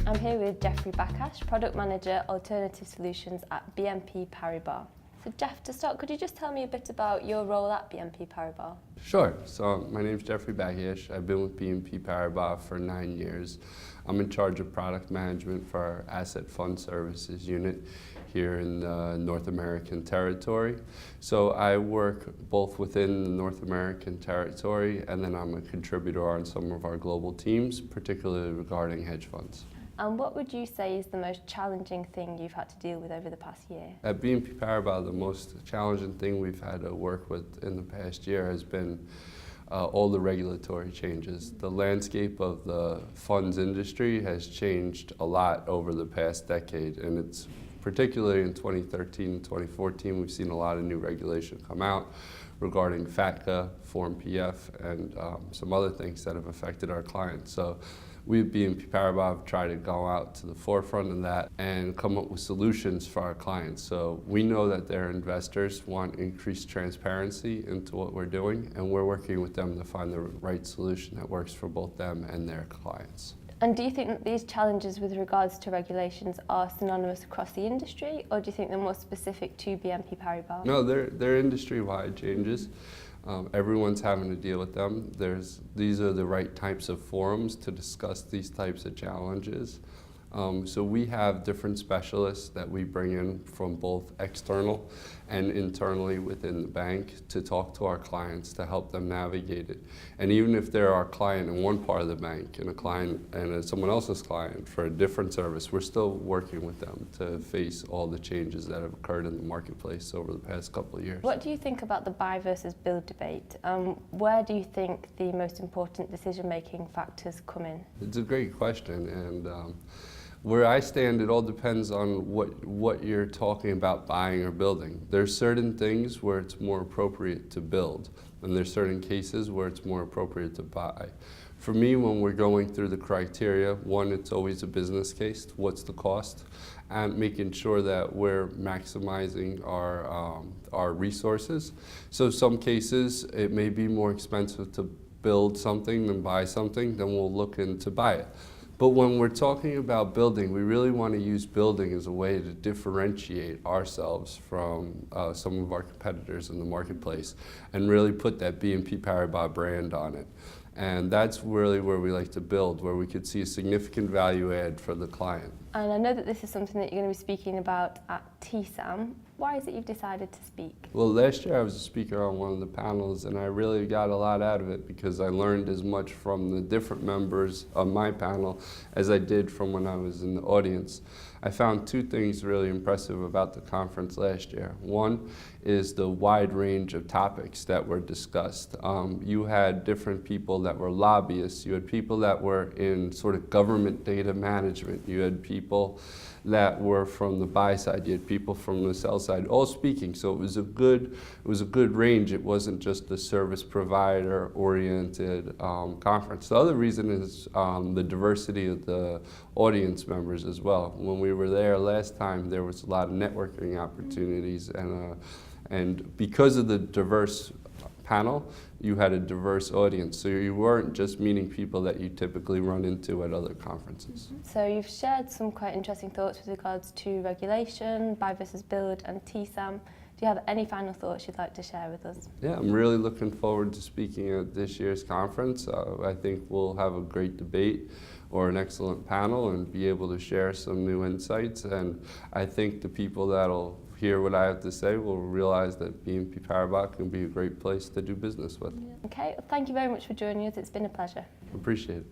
I'm here with Jeffrey Baccash, Product Manager, Alternative Solutions at BNP Paribas. So Jeff, to start, could you just tell me a bit about your role at BNP Paribas? Sure. So my name is Jeffrey Baccash. I've been with BNP Paribas for 9 years. I'm in charge of product management for our Asset Fund Services unit here in the North American territory. So I work both within the North American territory, and then I'm a contributor on some of our global teams, particularly regarding hedge funds. And what would you say is the most challenging thing you've had to deal with over the past year? At BNP Paribas, the most challenging thing we've had to work with in the past year has been all the regulatory changes. The landscape of the funds industry has changed a lot over the past decade, and it's particularly in 2013 and 2014, we've seen a lot of new regulation come out regarding FATCA, Form PF, and some other things that have affected our clients. So we at BNP Paribas have tried to go out to the forefront of that and come up with solutions for our clients. So we know that their investors want increased transparency into what we're doing, and we're working with them to find the right solution that works for both them and their clients. And do you think that these challenges with regards to regulations are synonymous across the industry, or do you think they're more specific to BNP Paribas? No, they're industry-wide changes. Everyone's having to deal with them. These are the right types of forums to discuss these types of challenges. So we have different specialists that we bring in from both external and internally within the bank to talk to our clients to help them navigate it. And even if they're our client in one part of the bank and a client and someone else's client for a different service, we're still working with them to face all the changes that have occurred in the marketplace over the past couple of years. What do you think about the buy versus build debate? Where do you think the most important decision-making factors come in? It's a great question, and where I stand, it all depends on what you're talking about buying or building. There's certain things where it's more appropriate to build, and there's certain cases where it's more appropriate to buy. For me, when we're going through the criteria, one, it's always a business case. What's the cost? And making sure that we're maximizing our resources. So some cases, it may be more expensive to build something than buy something, then we'll look into buy it. But when we're talking about building, we really want to use building as a way to differentiate ourselves from some of our competitors in the marketplace and really put that BNP Paribas brand on it. And that's really where we like to build, where we could see a significant value add for the client. And I know that this is something that you're going to be speaking about at TSAM. Why is it you've decided to speak? Well, last year I was a speaker on one of the panels, and I really got a lot out of it because I learned as much from the different members of my panel as I did from when I was in the audience. I found two things really impressive about the conference last year. One is the wide range of topics that were discussed. You had different people that were lobbyists, you had people that were in sort of government data management, you had people that were from the buy side, you had people from the sell side, all speaking. So it was a good range. It wasn't just a service provider oriented conference. The other reason is the diversity of the audience members as well. When we were there last time, there was a lot of networking opportunities, and because of the diverse panel, you had a diverse audience. So you weren't just meeting people that you typically run into at other conferences. So you've shared some quite interesting thoughts with regards to regulation, buy versus build, and TSAM. Do you have any final thoughts you'd like to share with us? Yeah, I'm really looking forward to speaking at this year's conference. I think we'll have a great debate or an excellent panel and be able to share some new insights. And I think the people that'll hear what I have to say will realize that BNP Paribas can be a great place to do business with. Okay, well, thank you very much for joining us. It's been a pleasure. Appreciate it.